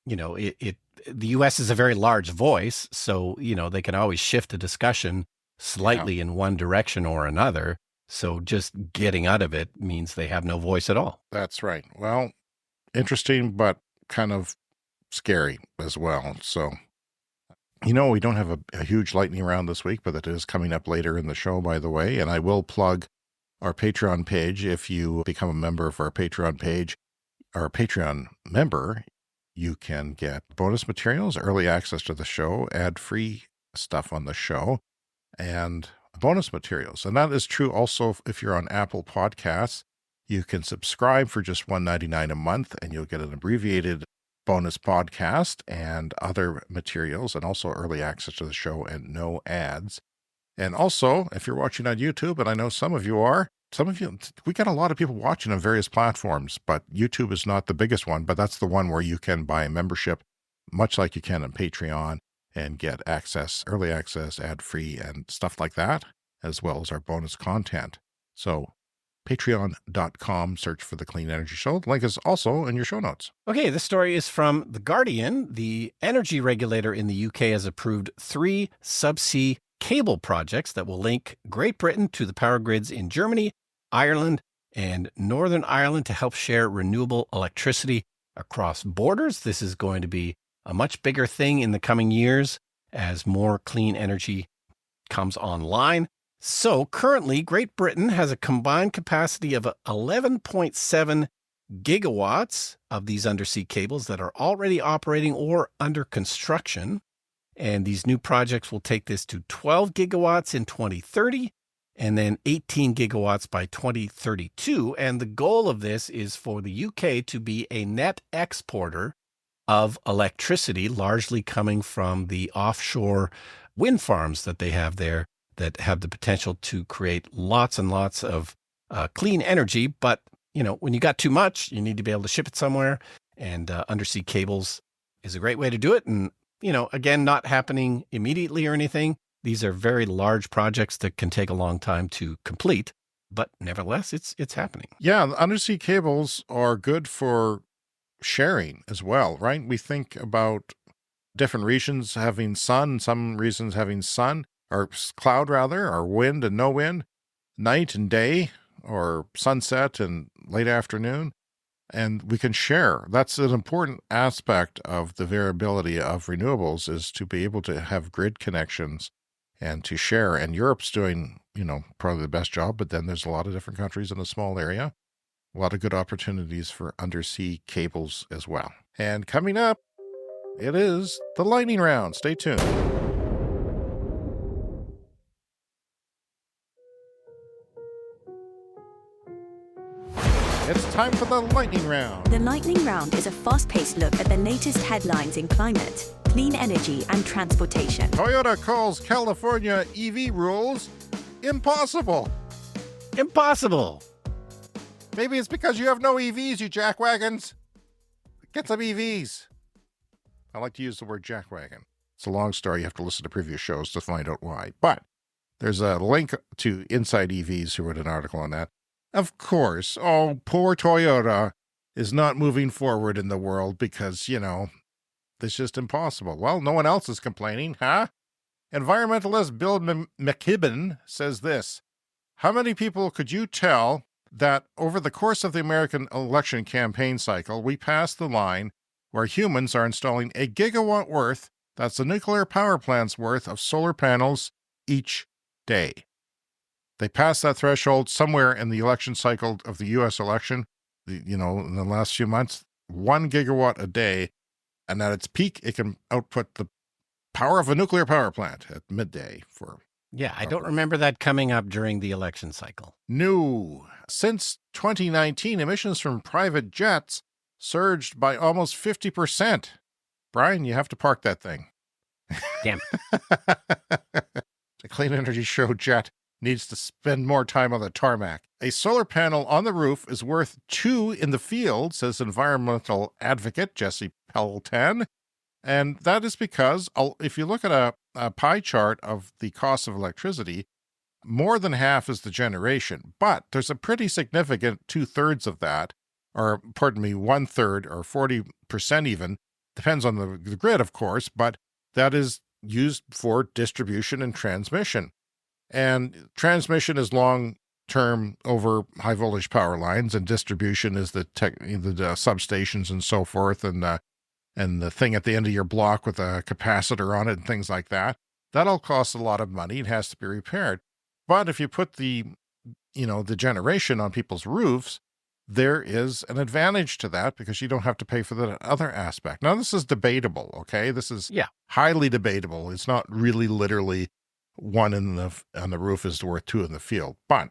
The U.S. is a very large voice, so, they can always shift the discussion slightly in one direction or another. So just getting out of it means they have no voice at all. That's right. Well, interesting, but kind of scary as well. So, we don't have a huge lightning round this week, but that is coming up later in the show, by the way. And I will plug our Patreon page. If you become a member of our Patreon page, our Patreon member, you can get bonus materials, early access to the show, ad-free stuff on the show, and bonus materials. And that is true also if you're on Apple Podcasts. You can subscribe for just $1.99 a month, and you'll get an abbreviated bonus podcast and other materials, and also early access to the show and no ads. And also, if you're watching on YouTube, and I know some of you, we got a lot of people watching on various platforms, but YouTube is not the biggest one, but that's the one where you can buy a membership, much like you can on Patreon, and get early access, ad-free, and stuff like that, as well as our bonus content. So patreon.com, search for The Clean Energy Show. The link is also in your show notes. Okay, this story is from The Guardian. The energy regulator in the UK has approved 3 subsea cable projects that will link Great Britain to the power grids in Germany, Ireland, and Northern Ireland to help share renewable electricity across borders. This is going to be a much bigger thing in the coming years as more clean energy comes online. So currently, Great Britain has a combined capacity of 11.7 gigawatts of these undersea cables that are already operating or under construction. And these new projects will take this to 12 gigawatts in 2030 and then 18 gigawatts by 2032. And the goal of this is for the UK to be a net exporter of electricity, largely coming from the offshore wind farms that they have there that have the potential to create lots and lots of clean energy. But, when you got too much, you need to be able to ship it somewhere. And undersea cables is a great way to do it. And, again, not happening immediately or anything. These are very large projects that can take a long time to complete. But nevertheless, it's happening. Yeah, the undersea cables are good for sharing as well, right? We think about different regions having sun, some regions having sun, or cloud rather, or wind and no wind, night and day, or sunset and late afternoon, and we can share. That's an important aspect of the variability of renewables, is to be able to have grid connections and to share. And Europe's doing, probably the best job, but then there's a lot of different countries in a small area. A lot of good opportunities for undersea cables as well. And coming up, it is the lightning round. Stay tuned. It's time for the lightning round. The lightning round is a fast-paced look at the latest headlines in climate, clean energy, and transportation. Toyota calls California EV rules impossible. Impossible. Maybe it's because you have no EVs, you jackwagons. Get some EVs. I like to use the word jackwagon. It's a long story. You have to listen to previous shows to find out why. But there's a link to Inside EVs, who wrote an article on that. Of course. Oh, poor Toyota is not moving forward in the world because, it's just impossible. Well, no one else is complaining, huh? Environmentalist Bill McKibben says this: how many people could you tell that over the course of the American election campaign cycle, we passed the line where humans are installing a gigawatt worth, that's the nuclear power plant's worth, of solar panels each day? They passed that threshold somewhere in the election cycle of the U.S. election, in the last few months, 1 gigawatt a day. And at its peak, it can output the power of a nuclear power plant at midday for... Yeah, I don't remember that coming up during the election cycle. No. Since 2019, emissions from private jets surged by almost 50%. Brian, you have to park that thing. Damn. The Clean Energy Show jet needs to spend more time on the tarmac. A solar panel on the roof is worth 2 in the field, says environmental advocate Jesse Pelton. And that is because if you look at a pie chart of the cost of electricity, more than half is the generation. But there's a pretty significant 2/3 of that, or pardon me, 1/3 or 40% even, depends on the grid, of course, but that is used for distribution and transmission. And transmission is long-term over high-voltage power lines, and distribution is the substations and so forth, and the thing at the end of your block with a capacitor on it and things like that. That all costs a lot of money. It has to be repaired. But if you put the generation on people's roofs, there is an advantage to that because you don't have to pay for the other aspect. Now, this is debatable, okay? This is highly debatable. It's not really literally 1 on the roof is worth 2 in the field. But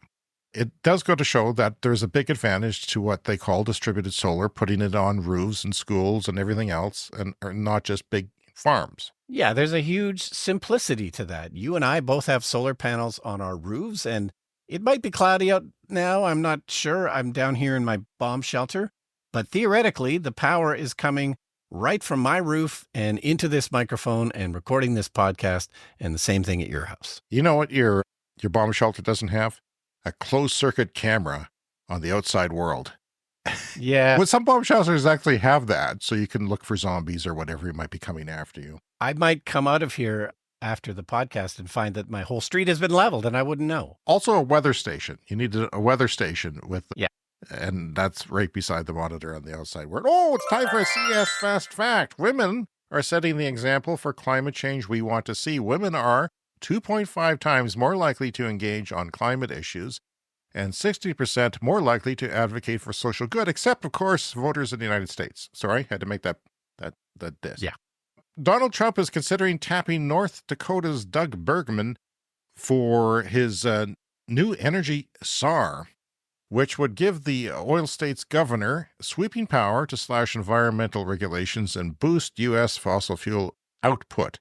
it does go to show that there's a big advantage to what they call distributed solar, putting it on roofs and schools and everything else, and not just big farms. Yeah, there's a huge simplicity to that. You and I both have solar panels on our roofs, and it might be cloudy out now. I'm not sure. I'm down here in my bomb shelter. But theoretically, the power is coming right from my roof and into this microphone and recording this podcast, and the same thing at your house. You know what your bomb shelter doesn't have? A closed-circuit camera on the outside world. Yeah. Well, some bomb shelters actually have that, so you can look for zombies or whatever might be coming after you. I might come out of here after the podcast and find that my whole street has been leveled, and I wouldn't know. Also, a weather station. You need a weather station with... Yeah. And that's right beside the monitor on the outside world. Oh, it's time for a CS Fast Fact. Women are setting the example for climate change we want to see. Women are 2.5 times more likely to engage on climate issues and 60% more likely to advocate for social good, except, of course, voters in the United States. Sorry, had to make that diss. Yeah. Donald Trump is considering tapping North Dakota's Doug Bergman for his new energy SAR, which would give the oil state's governor sweeping power to slash environmental regulations and boost U.S. fossil fuel output.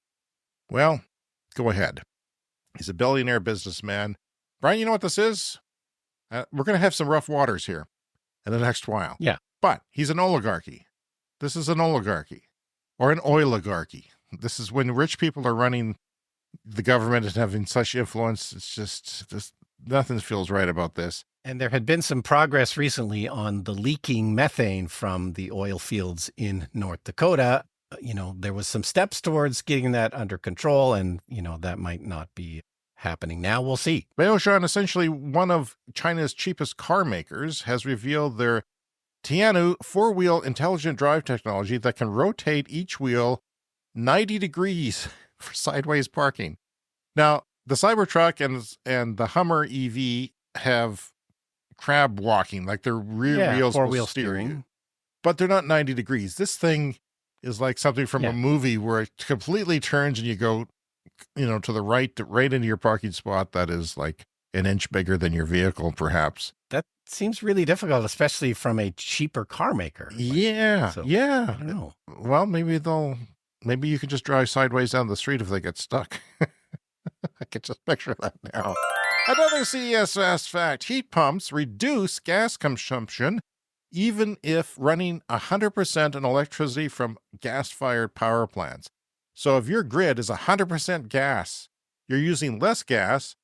Well, go ahead. He's a billionaire businessman. Brian, you know what this is? We're going to have some rough waters here in the next while. Yeah. But he's an oligarchy. This is an oligarchy or an oiligarchy. This is when rich people are running the government and having such influence. It's just nothing feels right about this. And there had been some progress recently on the leaking methane from the oil fields in North Dakota. There was some steps towards getting that under control, and, that might not be happening now. We'll see. Baoshan, essentially one of China's cheapest car makers, has revealed their Tianyu 4-wheel intelligent drive technology that can rotate each wheel 90 degrees for sideways parking. Now, the Cybertruck and the Hummer EV have crab walking, like their rear wheels 4-wheel steering, but they're not 90 degrees. This thing is like something from a movie where it completely turns and you go, to the right into your parking spot that is like an inch bigger than your vehicle, perhaps. That seems really difficult, especially from a cheaper car maker. Yeah. I don't know. Well, maybe you can just drive sideways down the street if they get stuck. I can just picture that now. Another CES Fast Fact. Heat pumps reduce gas consumption even if running 100% on electricity from gas-fired power plants. So if your grid is 100% gas, you're using less gas,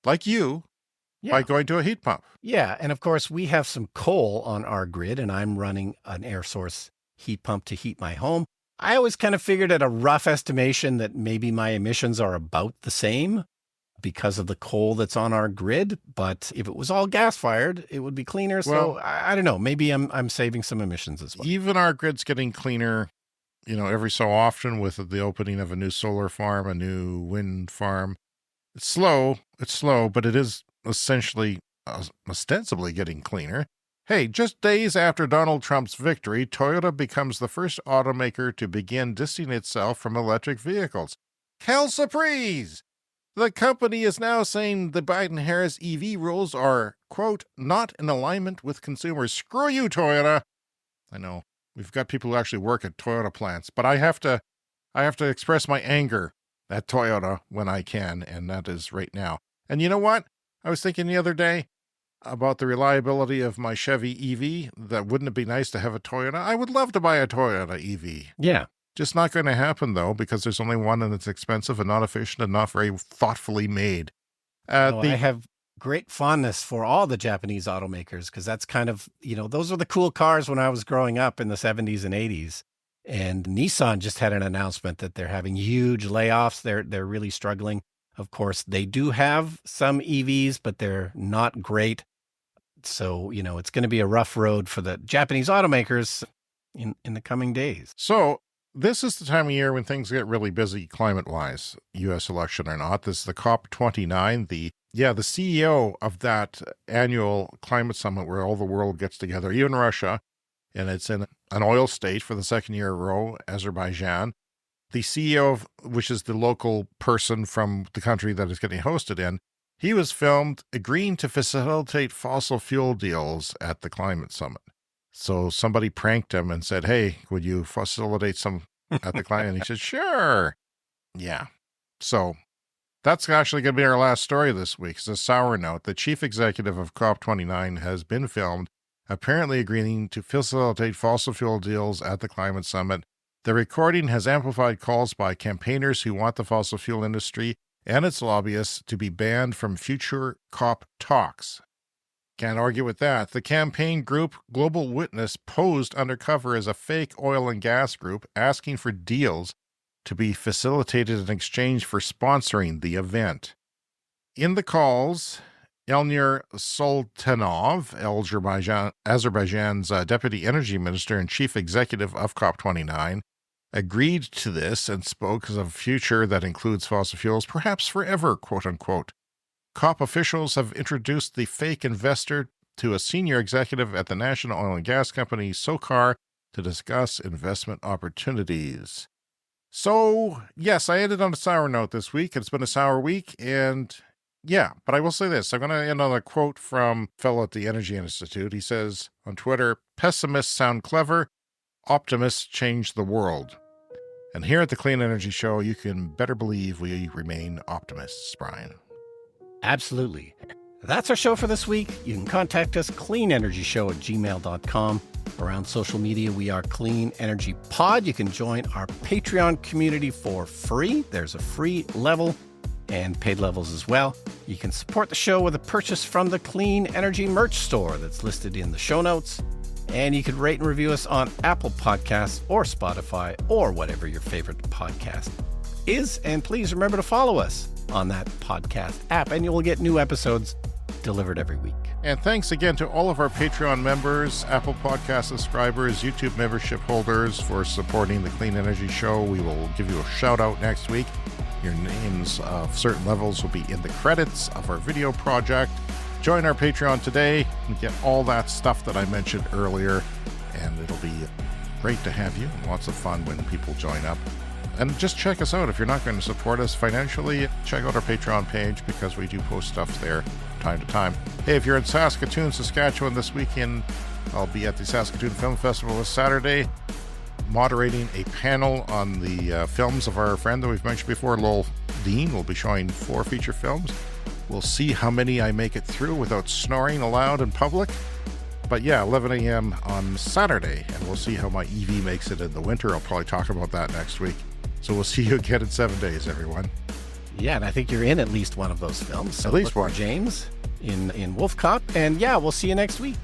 like you, by going to a heat pump. Yeah. And of course, we have some coal on our grid, and I'm running an air source heat pump to heat my home. I always kind of figured at a rough estimation that maybe my emissions are about the same because of the coal that's on our grid. But if it was all gas fired, it would be cleaner. So I don't know. Maybe I'm saving some emissions as well. Even our grid's getting cleaner, every so often with the opening of a new solar farm, a new wind farm. It's slow, but it is essentially ostensibly getting cleaner. Hey, just days after Donald Trump's victory, Toyota becomes the first automaker to begin distancing itself from electric vehicles. Quelle surprise! The company is now saying the Biden-Harris EV rules are, quote, not in alignment with consumers. Screw you, Toyota! I know, we've got people who actually work at Toyota plants, but I have to express my anger at Toyota when I can, and that is right now. And you know what? I was thinking the other day about the reliability of my Chevy EV. That wouldn't it be nice to have a Toyota? I would love to buy a Toyota EV. Yeah. Just not going to happen, though, because there's only one and it's expensive and not efficient and not very thoughtfully made. I have great fondness for all the Japanese automakers because that's kind of, those were the cool cars when I was growing up in the 70s and 80s. And Nissan just had an announcement that they're having huge layoffs. They're really struggling. Of course, they do have some EVs, but they're not great. So, it's going to be a rough road for the Japanese automakers in the coming days. So this is the time of year when things get really busy climate-wise, U.S. election or not. This is the COP29, the CEO of that annual climate summit where all the world gets together, even Russia, and it's in an oil state for the second year in a row, Azerbaijan. The CEO of, which is the local person from the country that is getting hosted in, he was filmed agreeing to facilitate fossil fuel deals at the climate summit. So somebody pranked him and said, hey, would you facilitate some at the climate? And he said, sure. Yeah. So that's actually going to be our last story this week. It's a sour note. The chief executive of COP29 has been filmed apparently agreeing to facilitate fossil fuel deals at the climate summit. The recording has amplified calls by campaigners who want the fossil fuel industry and its lobbyists to be banned from future COP talks. Can't argue with that. The campaign group Global Witness posed undercover as a fake oil and gas group asking for deals to be facilitated in exchange for sponsoring the event. In the calls, Elnur Sultanov, Azerbaijan's deputy energy minister and chief executive of COP29, agreed to this and spoke of a future that includes fossil fuels, perhaps forever, quote-unquote. COP officials have introduced the fake investor to a senior executive at the national oil and gas company SOCAR to discuss investment opportunities. So, yes, I ended on a sour note this week. It's been a sour week, and yeah, but I will say this. I'm going to end on a quote from a fellow at the Energy Institute. He says on Twitter, pessimists sound clever, optimists change the world. And here at the Clean Energy Show, you can better believe we remain optimists, Brian. Absolutely. That's our show for this week. You can contact us, cleanenergyshow@gmail.com. Around social media, we are Clean Energy Pod. You can join our Patreon community for free. There's a free level and paid levels as well. You can support the show with a purchase from the Clean Energy merch store that's listed in the show notes. And you can rate and review us on Apple Podcasts or Spotify or whatever your favorite podcast is. And please remember to follow us on that podcast app, and you will get new episodes delivered every week. And thanks again to all of our Patreon members, Apple Podcast subscribers, YouTube membership holders for supporting the Clean Energy Show. We will give you a shout out next week. Your names of certain levels will be in the credits of our video project. Join our Patreon today and get all that stuff that I mentioned earlier. And it'll be great to have you. Lots of fun when people join up. And just check us out. If you're not going to support us financially, check out our Patreon page because we do post stuff there time to time. Hey, if you're in Saskatoon, Saskatchewan this weekend, I'll be at the Saskatoon Film Festival this Saturday, moderating a panel on the films of our friend that we've mentioned before, Lowell Dean. We'll be showing 4 feature films. We'll see how many I make it through without snoring aloud in public. But yeah, 11 a.m. on Saturday, and we'll see how my EV makes it in the winter. I'll probably talk about that next week. So we'll see you again in 7 days, everyone. Yeah, and I think you're in at least one of those films. So At least look for one. James in Wolf Cop. And yeah, we'll see you next week.